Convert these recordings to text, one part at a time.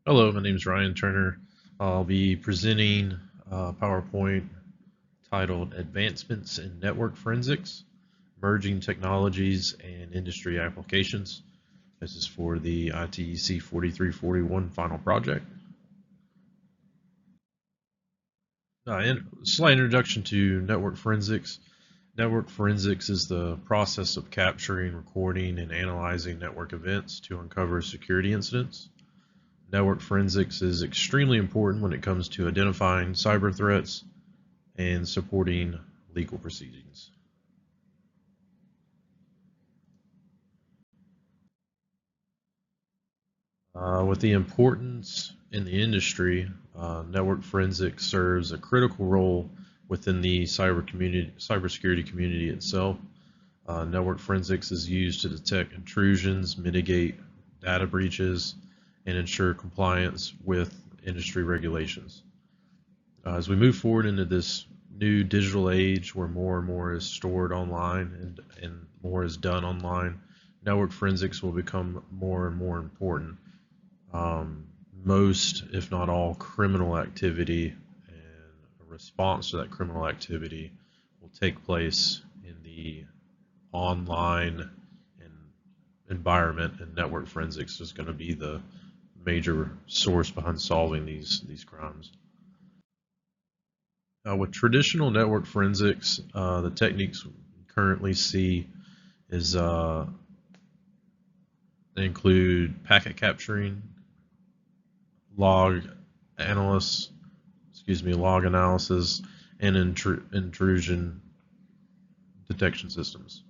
Hello, my name is Ryan Turner. I'll be presenting a PowerPoint titled Advancements in Network Forensics, Emerging Technologies and Industry Applications. This is for the ITEC 4341 final project. Slight introduction to network forensics. Network forensics is the process of capturing, recording, and analyzing network events to uncover security incidents. Network forensics is extremely important when it comes to identifying cyber threats and supporting legal proceedings. With the importance in the industry, network forensics serves a critical role within the cybersecurity community itself. Network forensics is used to detect intrusions, mitigate data breaches, and ensure compliance with industry regulations. As we move forward into this new digital age where more and more is stored online and more is done online, network forensics will become more and more important. Most, if not all, criminal activity and a response to that criminal activity will take place in the online environment, and network forensics is going to be the major source behind solving these crimes. With traditional network forensics, the techniques we currently see is they include packet capturing, log log analysis, and intrusion detection systems.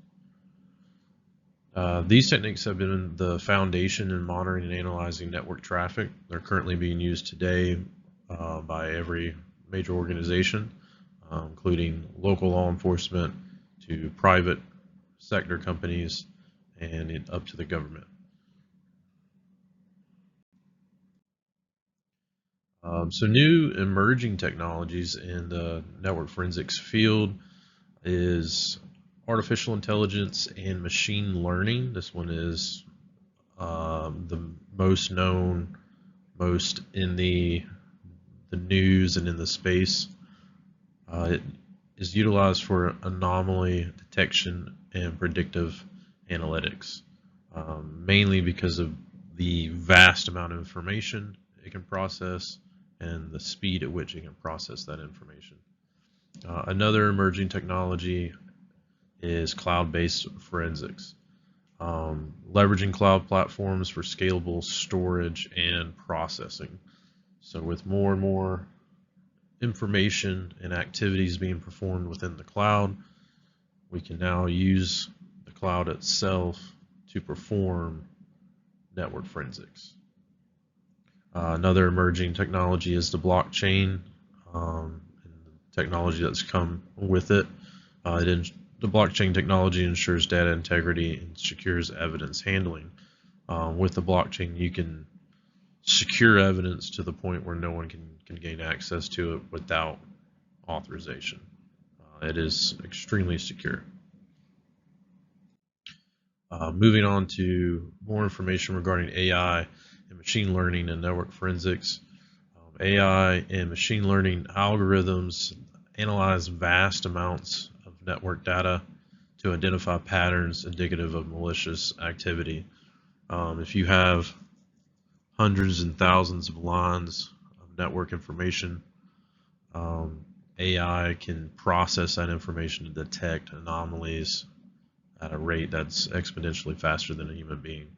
These techniques have been the foundation in monitoring and analyzing network traffic. They're currently being used today by every major organization, including local law enforcement to private sector companies and up to the government. So new emerging technologies in the network forensics field is artificial intelligence and machine learning. This one is the most known, most in the news and in the space. It is utilized for anomaly detection and predictive analytics, mainly because of the vast amount of information it can process and the speed at which it can process that information. Another emerging technology is cloud-based forensics, leveraging cloud platforms for scalable storage and processing. So with more and more information and activities being performed within the cloud, we can now use the cloud itself to perform network forensics. Another emerging technology is the blockchain, and the technology that's come with it. The blockchain technology ensures data integrity and secures evidence handling. With the blockchain, you can secure evidence to the point where no one can gain access to it without authorization. It is extremely secure. Moving on to more information regarding AI and machine learning and network forensics. AI and machine learning algorithms analyze vast amounts of network data to identify patterns indicative of malicious activity. If you have hundreds and thousands of lines of network information, AI can process that information to detect anomalies at a rate that's exponentially faster than a human being.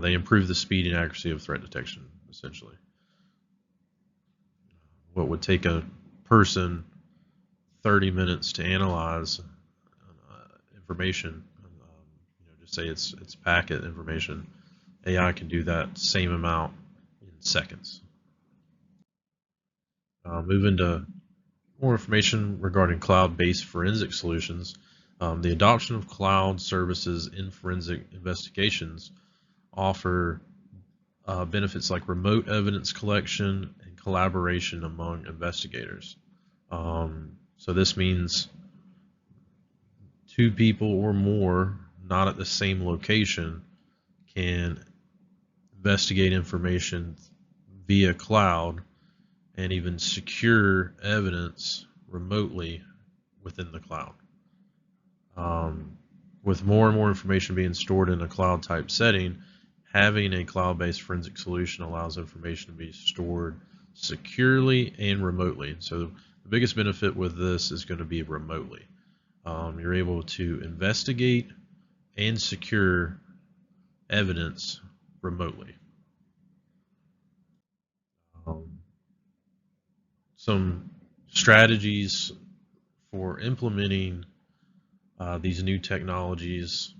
They improve the speed and accuracy of threat detection, essentially. What would take a person 30 minutes to analyze information, just say it's packet information, AI can do that same amount in seconds. Moving to more information regarding cloud-based forensic solutions. The adoption of cloud services in forensic investigations offer benefits like remote evidence collection and collaboration among investigators. So this means two people or more not at the same location can investigate information via cloud and even secure evidence remotely within the cloud. With more and more information being stored in a cloud type setting, having a cloud-based forensic solution allows information to be stored securely and remotely. So the biggest benefit with this is going to be remotely. You're able to investigate and secure evidence remotely. Some strategies for implementing these new technologies.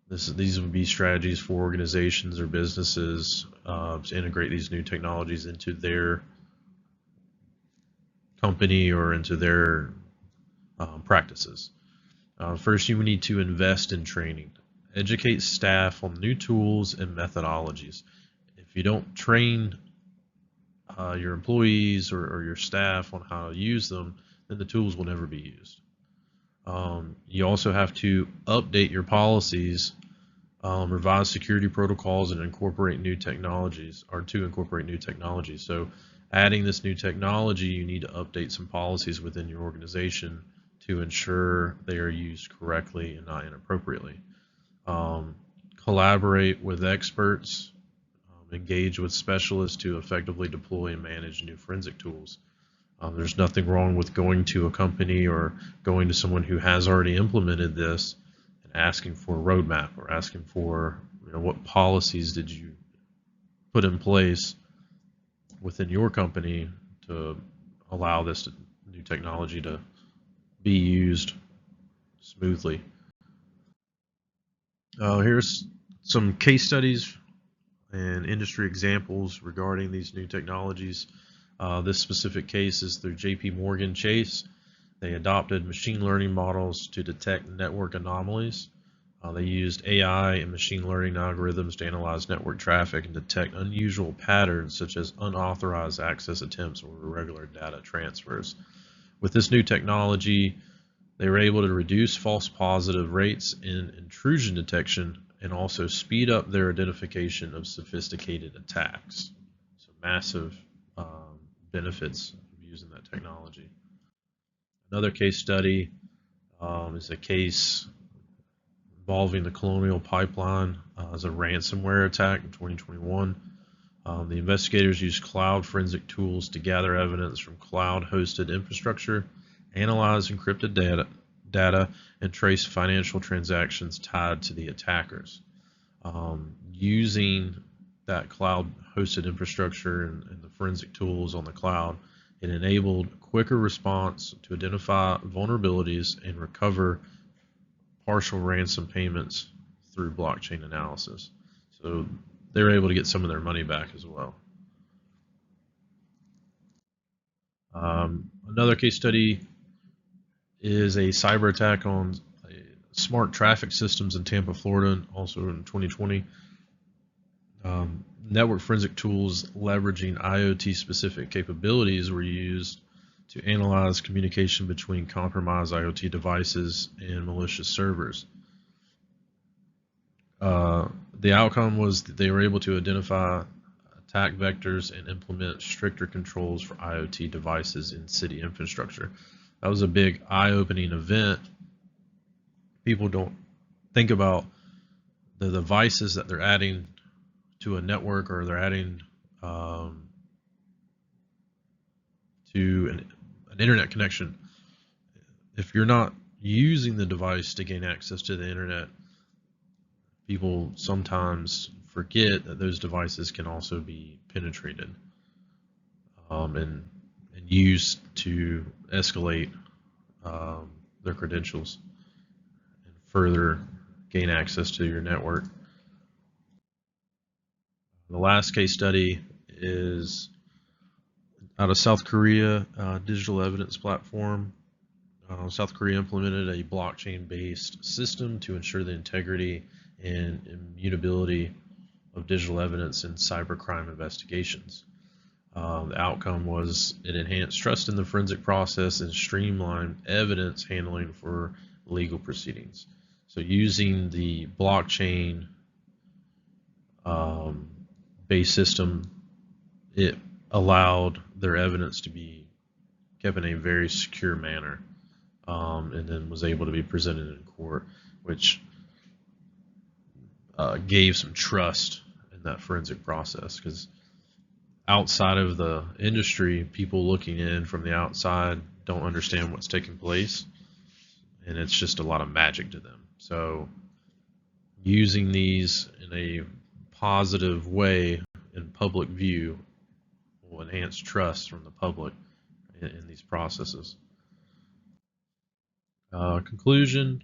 These would be strategies for organizations or businesses to integrate these new technologies into their company or into their practices. First, you need to invest in training. Educate staff on new tools and methodologies. If you don't train your employees or your staff on how to use them, then the tools will never be used. You also have to update your policies, revise security protocols, and incorporate new technologies, or to incorporate new technologies. So adding this new technology, you need to update some policies within your organization to ensure they are used correctly and not inappropriately. Collaborate with experts, engage with specialists to effectively deploy and manage new forensic tools. There's nothing wrong with going to a company or going to someone who has already implemented this and asking for a roadmap or asking for, what policies did you put in place within your company to allow this new technology to be used smoothly. Here's some case studies and industry examples regarding these new technologies. This specific case is through JP Morgan Chase. They adopted machine learning models to detect network anomalies. They used AI and machine learning algorithms to analyze network traffic and detect unusual patterns such as unauthorized access attempts or irregular data transfers. With this new technology, they were able to reduce false positive rates in intrusion detection and also speed up their identification of sophisticated attacks. So massive benefits of using that technology. Another case study is a case involving the Colonial Pipeline as a ransomware attack in 2021. The investigators used cloud forensic tools to gather evidence from cloud-hosted infrastructure, analyze encrypted data, and trace financial transactions tied to the attackers. Using that cloud-hosted infrastructure and the forensic tools on the cloud, it enabled quicker response to identify vulnerabilities and recover partial ransom payments through blockchain analysis. So they were able to get some of their money back as well. Another case study is a cyber attack on smart traffic systems in Tampa, Florida, also in 2020. Network forensic tools leveraging IoT-specific capabilities were used to analyze communication between compromised IoT devices and malicious servers. The outcome was that they were able to identify attack vectors and implement stricter controls for IoT devices in city infrastructure. That was a big eye-opening event. People don't think about the devices that they're adding to a network, or they're adding to an internet connection. If you're not using the device to gain access to the internet, people sometimes forget that those devices can also be penetrated and used to escalate their credentials and further gain access to your network. The last case study is out of South Korea, digital evidence platform. South Korea implemented a blockchain-based system to ensure the integrity and immutability of digital evidence in cybercrime investigations. The outcome was it enhanced trust in the forensic process and streamlined evidence handling for legal proceedings. So using the blockchain based system it allowed their evidence to be kept in a very secure manner, and then was able to be presented in court, which gave some trust in that forensic process. Because outside of the industry, people looking in from the outside don't understand what's taking place, and it's just a lot of magic to them. So using these in a positive way in public view will enhance trust from the public in these processes. Conclusion,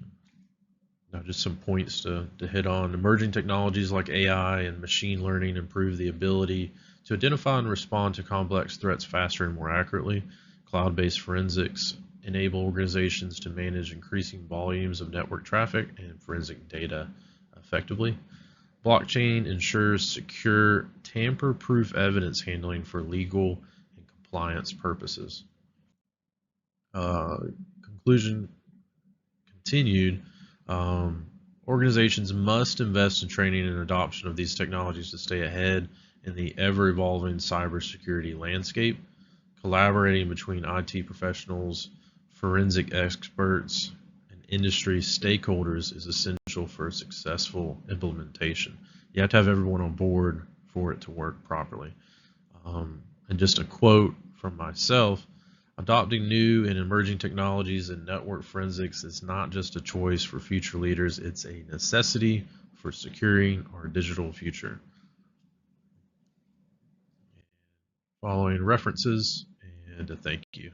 just some points to hit on. Emerging technologies like AI and machine learning improve the ability to identify and respond to complex threats faster and more accurately. Cloud-based forensics enable organizations to manage increasing volumes of network traffic and forensic data effectively. Blockchain ensures secure, tamper-proof evidence handling for legal and compliance purposes. Uh, Conclusion continued. Organizations must invest in training and adoption of these technologies to stay ahead in the ever-evolving cybersecurity landscape. Collaborating between IT professionals, forensic experts, and industry stakeholders is essential for a successful implementation. You have to have everyone on board for it to work properly. And just a quote from myself: adopting new and emerging technologies in network forensics is not just a choice for future leaders, it's a necessity for securing our digital future. Following references, and a thank you.